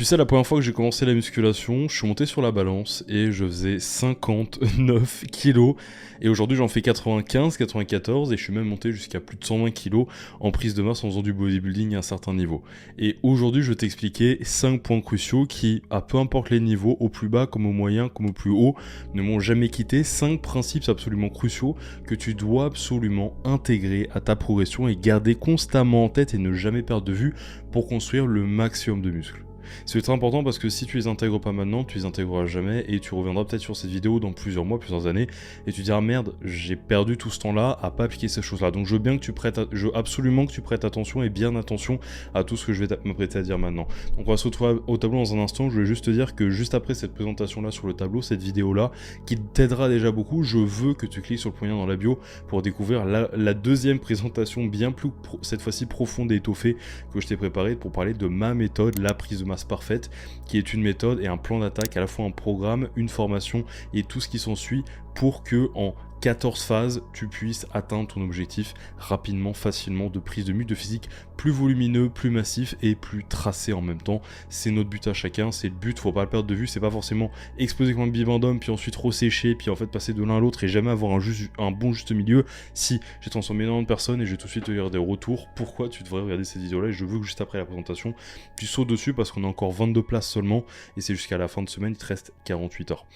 Tu sais, la première fois que j'ai commencé la musculation, je suis monté sur la balance et je faisais 59 kilos. Et aujourd'hui, j'en fais 95, 94 et je suis même monté jusqu'à plus de 120 kilos en prise de masse en faisant du bodybuilding à un certain niveau. Et aujourd'hui, je vais t'expliquer 5 points cruciaux qui, à peu importe les niveaux, au plus bas comme au moyen comme au plus haut, ne m'ont jamais quitté. 5 principes absolument cruciaux que tu dois absolument intégrer à ta progression et garder constamment en tête et ne jamais perdre de vue pour construire le maximum de muscles. C'est très important parce que si tu les intègres pas maintenant, tu les intégreras jamais et tu reviendras peut-être sur cette vidéo dans plusieurs mois, plusieurs années et tu diras merde, j'ai perdu tout ce temps-là à pas appliquer ces choses-là. Donc je veux absolument que tu prêtes attention et bien attention à tout ce que je vais m'apprêter à dire maintenant. Donc on va se retrouver au tableau dans un instant. Je voulais juste te dire que juste après cette présentation-là sur le tableau, cette vidéo-là qui t'aidera déjà beaucoup, je veux que tu cliques sur le point lien dans la bio pour découvrir la deuxième présentation bien plus cette fois-ci profonde et étoffée que je t'ai préparée pour parler de ma méthode, la prise de masse parfaite, qui est une méthode et un plan d'attaque, à la fois un programme, une formation et tout ce qui s'ensuit pour que en 14 phases, tu puisses atteindre ton objectif rapidement, facilement, de prise de muscle, de physique plus volumineux, plus massif et plus tracé en même temps. C'est notre but à chacun, c'est le but, faut pas le perdre de vue, c'est pas forcément exploser comme un bibendum, puis ensuite ressécher, puis en fait passer de l'un à l'autre et jamais avoir un bon juste milieu. Si j'ai transformé énormément de personnes et je vais tout de suite te dire des retours, pourquoi tu devrais regarder cette vidéo là et je veux que juste après la présentation, tu sautes dessus parce qu'on a encore 22 places seulement et c'est jusqu'à la fin de semaine, il te reste 48 heures.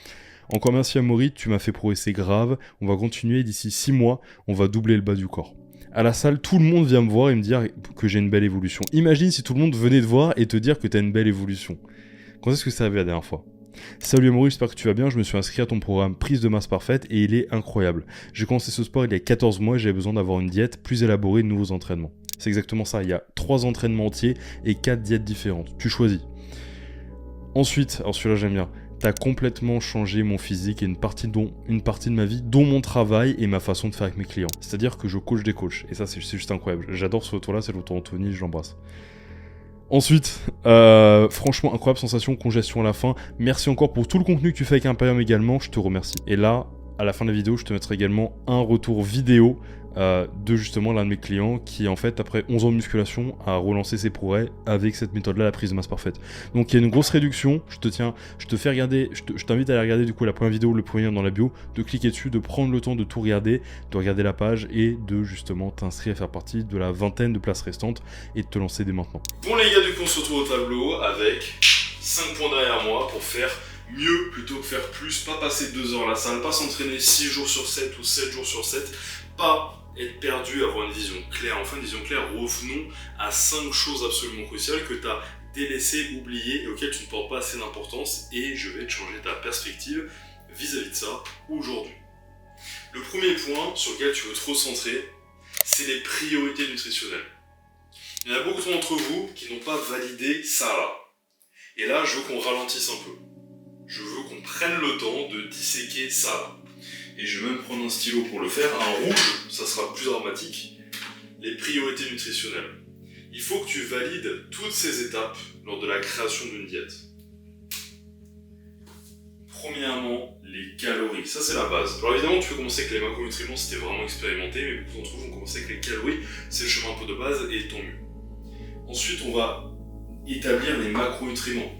Encore merci à Maury, tu m'as fait progresser grave. On va continuer d'ici 6 mois, on va doubler le bas du corps. À la salle, tout le monde vient me voir et me dire que j'ai une belle évolution. Imagine si tout le monde venait te voir et te dire que tu as une belle évolution. Quand est-ce que ça arrivé la dernière fois ? Salut Maury, j'espère que tu vas bien. Je me suis inscrit à ton programme prise de masse parfaite et il est incroyable. J'ai commencé ce sport il y a 14 mois et j'avais besoin d'avoir une diète plus élaborée de nouveaux entraînements. C'est exactement ça, il y a 3 entraînements entiers et 4 diètes différentes. Tu choisis. Ensuite, alors celui-là j'aime bien. T'as complètement changé mon physique et une partie de ma vie, dont mon travail et ma façon de faire avec mes clients. C'est-à-dire que je coach des coachs. Et ça, c'est juste incroyable. J'adore ce retour-là, c'est le retour d'Anthony, je l'embrasse. Ensuite, franchement, incroyable sensation, congestion à la fin. Merci encore pour tout le contenu que tu fais avec Imperium également, je te remercie. Et là, à la fin de la vidéo, je te mettrai également un retour vidéo de justement l'un de mes clients qui en fait après 11 ans de musculation a relancé ses progrès avec cette méthode là, la prise de masse parfaite. Donc il y a une grosse réduction, je t'invite à aller regarder du coup la première vidéo, le premier lien dans la bio, de cliquer dessus, de prendre le temps de tout regarder, de regarder la page et de justement t'inscrire à faire partie de la vingtaine de places restantes et de te lancer dès maintenant. Bon les gars, du coup on se retrouve au tableau avec 5 points derrière moi pour faire mieux plutôt que faire plus, pas passer 2 heures à la salle, pas s'entraîner 6 jours sur 7 ou 7 jours sur 7, pas être perdu, avoir une vision claire. Enfin, une vision claire, revenons à 5 choses absolument cruciales que tu as délaissées, oubliées et auxquelles tu ne portes pas assez d'importance et je vais te changer ta perspective vis-à-vis de ça aujourd'hui. Le premier point sur lequel tu veux te recentrer, c'est les priorités nutritionnelles. Il y en a beaucoup d'entre vous qui n'ont pas validé ça là. Et là, je veux qu'on ralentisse un peu. Je veux qu'on prenne le temps de disséquer ça là. Et je vais même prendre un stylo pour le faire. Un rouge, ça sera plus dramatique. Les priorités nutritionnelles. Il faut que tu valides toutes ces étapes lors de la création d'une diète. Premièrement, les calories. Ça, c'est la base. Alors évidemment, tu peux commencer avec les macronutriments si tu es vraiment expérimenté, mais beaucoup d'entre vous vont commencer avec les calories. C'est le chemin un peu de base et tant mieux. Ensuite, on va établir les macronutriments.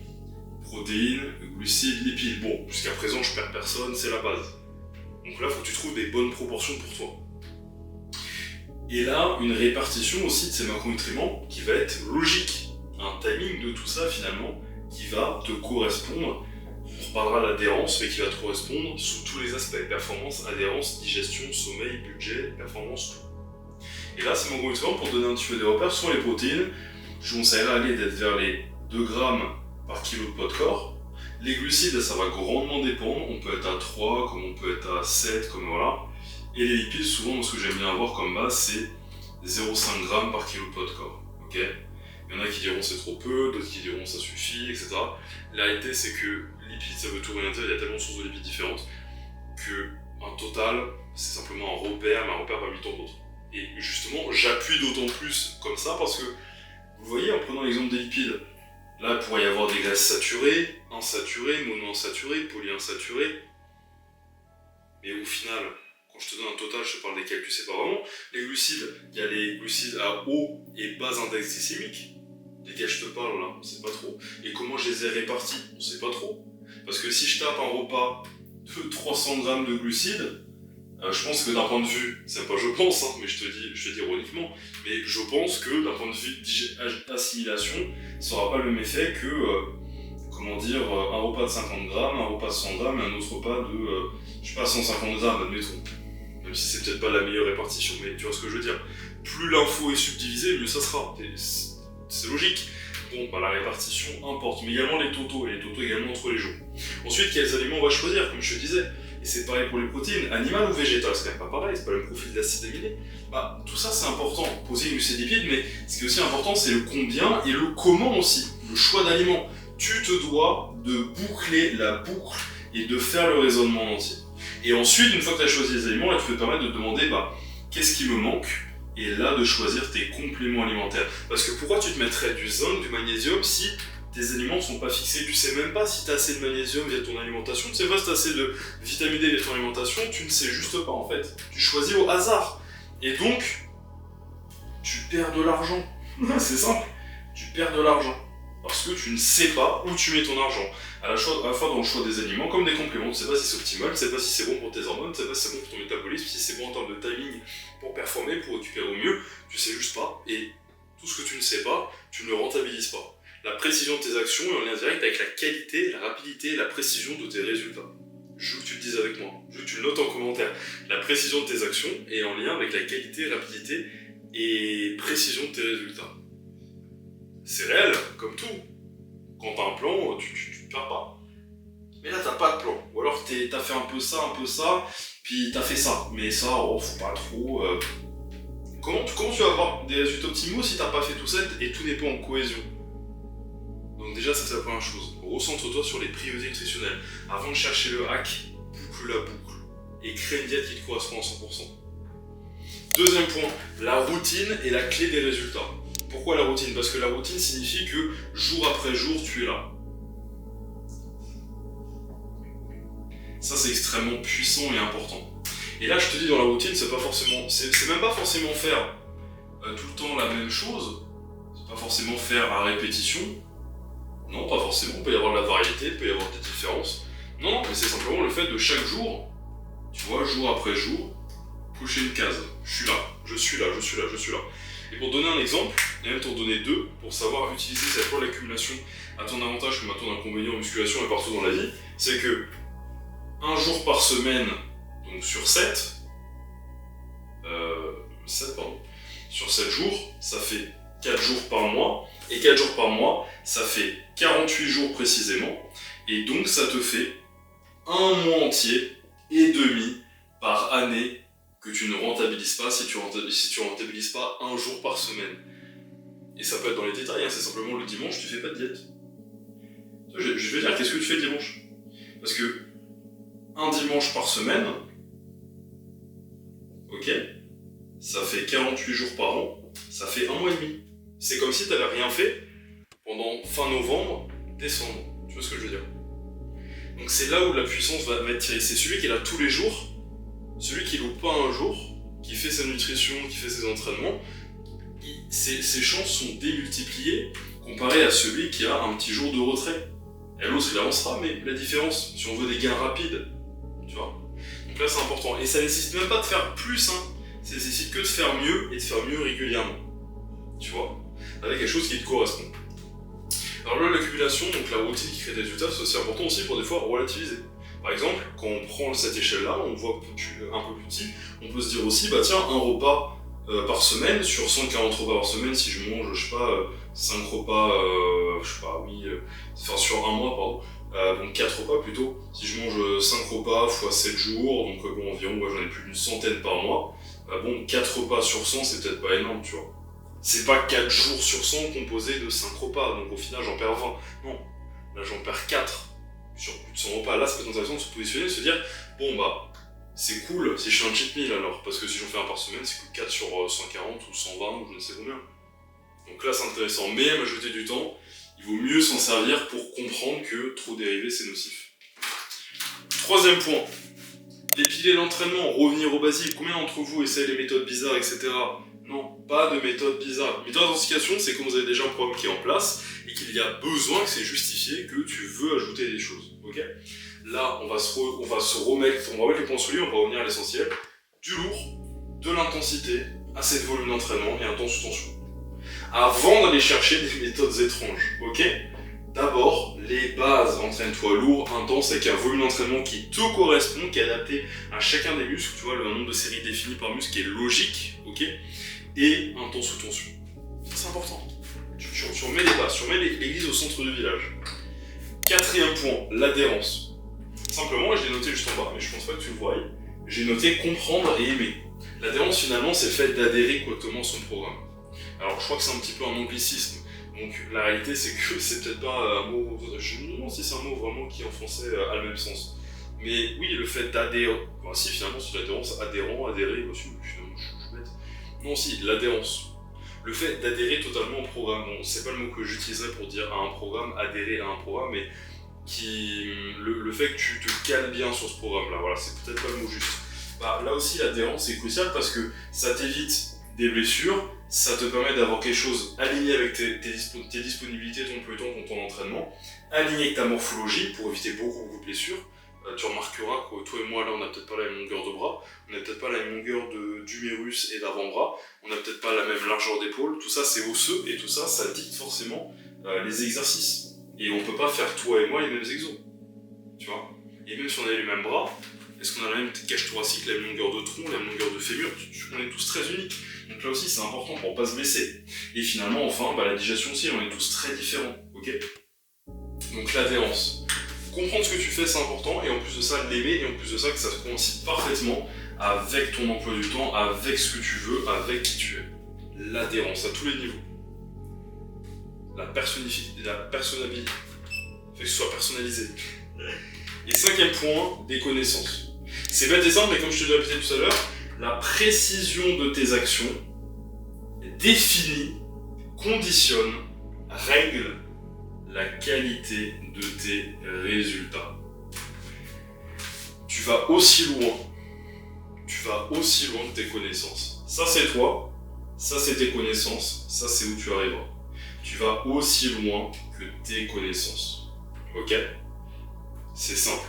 Protéines, glucides, lipides. Bon, jusqu'à présent, je perds personne, c'est la base. Donc là, il faut que tu trouves des bonnes proportions pour toi. Et là, une répartition aussi de ces macronutriments qui va être logique. Un timing de tout ça finalement qui va te correspondre. On reparlera de l'adhérence, mais qui va te correspondre sous tous les aspects. Performance, adhérence, digestion, sommeil, budget, performance, tout. Et là, ces macronutriments, pour te donner un petit peu des repères, sont les protéines. Je vous conseillerais d'aller d'être vers les 2 grammes par kilo de poids de corps. Les glucides, ça va grandement dépendre, on peut être à 3, comme on peut être à 7, comme voilà. Et les lipides, souvent, ce que j'aime bien avoir comme base, c'est 0,5 g par kilo de poids de corps. Okay, il y en a qui diront c'est trop peu, d'autres qui diront ça suffit, etc. La réalité, c'est que lipides, ça veut tout rien dire, il y a tellement de sources de lipides différentes, qu'un total, c'est simplement un repère, mais un repère parmi tant d'autres. Et justement, j'appuie d'autant plus comme ça, parce que, vous voyez, en prenant l'exemple des lipides, là, il pourrait y avoir des graisses saturées, insaturées, monoinsaturées, polyinsaturées. Mais au final, quand je te donne un total, je te parle des calculs, c'est pas vraiment. Les glucides, il y a les glucides à haut et bas index glycémique. Desquels je te parle là, on sait pas trop. Et comment je les ai répartis, on sait pas trop. Parce que si je tape un repas de 300 grammes de glucides, je pense que d'un point de vue, c'est pas je pense, hein, mais je te dis ironiquement, mais je pense que d'un point de vue d'assimilation, ça n'aura pas le même effet que, un repas de 50 grammes, un repas de 100 grammes et un autre repas de, 150 grammes, admettons. Même si c'est peut-être pas la meilleure répartition, mais tu vois ce que je veux dire. Plus l'info est subdivisée, mieux ça sera. C'est logique. Bon, la répartition importe, mais également les totaux, et les totaux également entre les jours. Ensuite, quels aliments on va choisir, comme je te disais. Et c'est pareil pour les protéines, animales ou végétales, c'est quand même pas pareil, c'est pas le même profil d'acide aminé. Tout ça c'est important, poser une glucédipide, mais ce qui est aussi important c'est le combien et le comment aussi, le choix d'aliments. Tu te dois de boucler la boucle et de faire le raisonnement en entier. Et ensuite, une fois que tu as choisi les aliments, là tu peux te permettre de te demander qu'est-ce qui me manque, et là de choisir tes compléments alimentaires. Parce que pourquoi tu te mettrais du zinc, du magnésium si tes aliments ne sont pas fixés, tu sais même pas si tu as assez de magnésium via ton alimentation, tu sais pas si tu as assez de vitamine D via ton alimentation, tu ne sais juste pas en fait. Tu choisis au hasard. Et donc, tu perds de l'argent. C'est simple, tu perds de l'argent. Parce que tu ne sais pas où tu mets ton argent. À la fois dans le choix des aliments, comme des compléments, tu sais pas si c'est optimal, tu sais pas si c'est bon pour tes hormones, tu sais pas si c'est bon pour ton métabolisme, si c'est bon en termes de timing pour performer, pour récupérer au mieux, tu sais juste pas. Et tout ce que tu ne sais pas, tu ne rentabilises pas. La précision de tes actions est en lien direct avec la qualité, la rapidité et la précision de tes résultats. Je veux que tu le dises avec moi, je veux que tu le notes en commentaire. La précision de tes actions est en lien avec la qualité, rapidité et précision de tes résultats. C'est réel, comme tout. Quand t'as un plan, tu te perds pas. Mais là, t'as pas de plan. Ou alors t'as fait un peu ça, puis t'as fait ça. Mais ça, faut pas trop... Comment tu vas avoir des résultats optimaux si t'as pas fait tout ça et tout n'est pas en cohésion? Donc déjà, ça c'est la première chose. Recentre-toi sur les priorités nutritionnelles. Avant de chercher le hack, boucle la boucle. Et crée une diète qui te correspond à 100%. Deuxième point, la routine est la clé des résultats. Pourquoi la routine? Parce que la routine signifie que jour après jour, tu es là. Ça c'est extrêmement puissant et important. Et là, je te dis, dans la routine, c'est même pas forcément faire tout le temps la même chose. C'est pas forcément faire à répétition. Non, pas forcément, il peut y avoir de la variété, il peut y avoir des différences. Non, mais c'est simplement le fait de chaque jour, tu vois, jour après jour, cocher une case. Je suis là, je suis là, je suis là, je suis là. Et pour donner un exemple, et même t'en donner deux, pour savoir utiliser cette loi de l'accumulation à ton avantage comme à ton inconvénient en musculation et partout dans la vie, c'est que un jour par semaine, donc sur 7 sur 7 jours, ça fait 4 jours par mois, et 4 jours par mois, ça fait 48 jours précisément, et donc ça te fait un mois entier et demi par année que tu ne rentabilises pas si tu rentabilises pas un jour par semaine. Et ça peut être dans les détails, hein, c'est simplement le dimanche, tu fais pas de diète. Je vais dire, qu'est-ce que tu fais le dimanche? Parce que un dimanche par semaine, ok, ça fait 48 jours par an, ça fait un mois et demi. C'est comme si tu n'avais rien fait pendant fin novembre, décembre. Tu vois ce que je veux dire? Donc c'est là où la puissance va être tirée. C'est celui qui est là tous les jours, celui qui loupe pas un jour, qui fait sa nutrition, qui fait ses entraînements, ses chances sont démultipliées comparé à celui qui a un petit jour de retrait. Et l'autre il avancera, mais la différence, si on veut des gains rapides, tu vois. Donc là c'est important. Et ça nécessite même pas de faire plus, hein. Ça nécessite que de faire mieux et de faire mieux régulièrement. Tu vois, avec quelque chose qui te correspond. Alors là, l'accumulation, donc la routine qui crée des résultats, c'est aussi important aussi pour des fois relativiser. Par exemple, quand on prend cette échelle-là, on voit un peu plus petit, on peut se dire aussi, tiens, un repas par semaine, sur 140 repas par semaine, si je mange, 5 repas, sur un mois, pardon, donc 4 repas plutôt, si je mange 5 repas x 7 jours, donc environ, j'en ai plus d'une centaine par mois, 4 repas sur 100, c'est peut-être pas énorme, tu vois. C'est pas 4 jours sur 100 composés de 5 repas, donc au final j'en perds 20. Non, là j'en perds 4 sur plus de 100 repas. Là, ça peut être intéressant de se positionner, de se dire, c'est cool si je fais un cheat meal alors, parce que si j'en fais un par semaine, c'est que 4 sur 140 ou 120 ou je ne sais combien. Donc là, c'est intéressant, mais à m'ajouter du temps, il vaut mieux s'en servir pour comprendre que trop dérivé, c'est nocif. Troisième point, dépiler l'entraînement, revenir au basique. Combien d'entre vous essayent les méthodes bizarres, etc. Non, pas de méthode bizarre. Méthode d'intoxication, c'est quand vous avez déjà un programme qui est en place et qu'il y a besoin, que c'est justifié, que tu veux ajouter des choses. Ok. Là, on va se remettre, on va mettre les points sur lui, on va revenir à l'essentiel. Du lourd, de l'intensité, assez de volume d'entraînement et un temps sous tension. Avant d'aller chercher des méthodes étranges, ok. D'abord, les bases, entraîne-toi lourd, intense, avec un volume d'entraînement qui te correspond, qui est adapté à chacun des muscles, tu vois, le nombre de séries définies par muscle qui est logique, ok, et un temps sous tension. Ça, c'est important. Tu remets les bases, tu remets l'église au centre du village. Quatrième point, l'adhérence. Simplement, je l'ai noté juste en bas, mais je pense pas que tu le voies, j'ai noté comprendre et aimer. L'adhérence, finalement, c'est le fait d'adhérer correctement à son programme. Alors, je crois que c'est un petit peu un anglicisme. Donc la réalité c'est que c'est peut-être pas un mot, je me demande si c'est un mot vraiment qui en français a le même sens. Mais oui, le fait d'adhérer, enfin, si finalement c'est l'adhérence, adhérent, adhérer, aussi, finalement je suis bête. Non si, l'adhérence. Le fait d'adhérer totalement au programme, bon, c'est pas le mot que j'utiliserais pour dire à un programme, adhérer à un programme, mais le fait que tu te cales bien sur ce programme-là, voilà, c'est peut-être pas le mot juste. Bah, là aussi l'adhérence est cruciale parce que ça t'évite des blessures, ça te permet d'avoir quelque chose aligné avec tes disponibilités, ton emploi du temps, ton entraînement, aligné avec ta morphologie pour éviter beaucoup de blessures. Tu remarqueras que toi et moi là on n'a peut-être pas la même longueur de bras, on n'a peut-être pas la même longueur d'humérus et d'avant-bras, on n'a peut-être pas la même largeur d'épaule, tout ça c'est osseux et tout ça, ça dicte forcément les exercices. Et on peut pas faire toi et moi les mêmes exos, tu vois. Et même si on avait les mêmes bras, est-ce qu'on a la même cage thoracique, la même longueur de tronc, la même longueur de fémur, on est tous très uniques. Donc là aussi c'est important pour pas se blesser. Et finalement enfin, la digestion aussi, on est tous très différents, ok. Donc l'adhérence. Comprendre ce que tu fais c'est important, et en plus de ça l'aimer, et en plus de ça que ça se coïncide parfaitement avec ton emploi du temps, avec ce que tu veux, avec qui tu es. L'adhérence à tous les niveaux. La personnabilité. Fait que ce soit personnalisé. Et cinquième point, des connaissances. C'est bête et simple, mais comme je te l'ai répété tout à l'heure, la précision de tes actions définit, conditionne, règle la qualité de tes résultats. Tu vas aussi loin de tes connaissances. Ça c'est toi, ça c'est tes connaissances, ça c'est où tu arriveras. Tu vas aussi loin que tes connaissances. Ok ? C'est simple.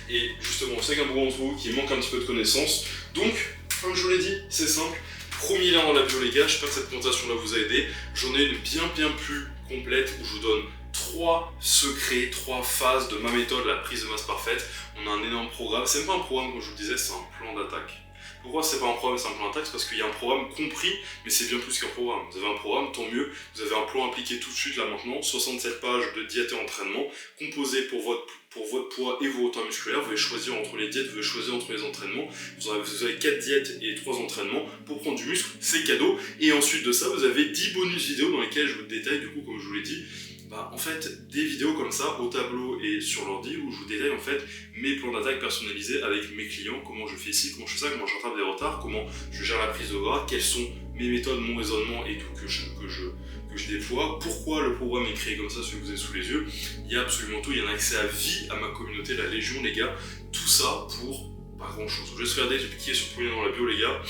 Et justement, je sais qu'il y a un beaucoup d'entre vous qui manque un petit peu de connaissances. Donc, comme je vous l'ai dit, c'est simple. Premier lien dans la bio les gars, j'espère que cette présentation là vous a aidé. J'en ai une bien plus complète où je vous donne 3 secrets, 3 phases de ma méthode, la prise de masse parfaite. On a un énorme programme. C'est même pas un programme, comme je vous le disais, c'est un plan d'attaque. Pourquoi c'est pas un programme, c'est un plan d'attaque? C'est parce qu'il y a un programme compris, mais c'est bien plus qu'un programme. Vous avez un programme, tant mieux. Vous avez un plan appliqué tout de suite là maintenant, 67 pages de diète et entraînement, composé pour votre poids et vos retards musculaires. Vous pouvez choisir entre les diètes, vous pouvez choisir entre les entraînements. Vous avez 4 diètes et 3 entraînements pour prendre du muscle, c'est cadeau. Et ensuite de ça, vous avez 10 bonus vidéos dans lesquelles je vous détaille, du coup, comme je vous l'ai dit, en fait, des vidéos comme ça, au tableau et sur l'ordi, où je vous détaille en fait mes plans d'attaque personnalisés avec mes clients, comment je fais ici, comment je fais ça, comment je rattrape des retards, comment je gère la prise de gras, quelles sont mes méthodes, mon raisonnement et tout que je déploie, pourquoi le programme est créé comme ça, celui que vous avez sous les yeux. Il y a absolument tout, il y a un accès à vie à ma communauté, la Légion les gars, tout ça pour pas grand chose. Je vais se regarder, j'ai cliqué sur le premier lien dans la bio les gars,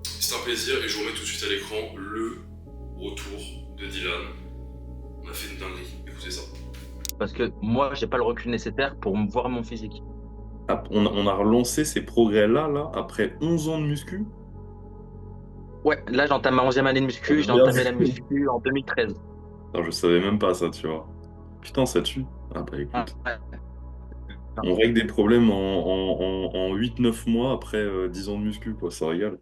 c'est un plaisir et je vous remets tout de suite à l'écran le retour de Dylan. On a fait une dinguerie, écoutez ça. Parce que moi, j'ai pas le recul nécessaire pour me voir mon physique. Ah, on a relancé ces progrès-là, après 11 ans de muscu? Ouais, là, j'entame ma 11e année de muscu. J'ai Merde. entamé la muscu en 2013. Non, je savais même pas ça, tu vois. Putain, ça tue. Ah bah Ah, écoute, ouais. on règle des problèmes en 8-9 mois après 10 ans de muscu, quoi, ça régale.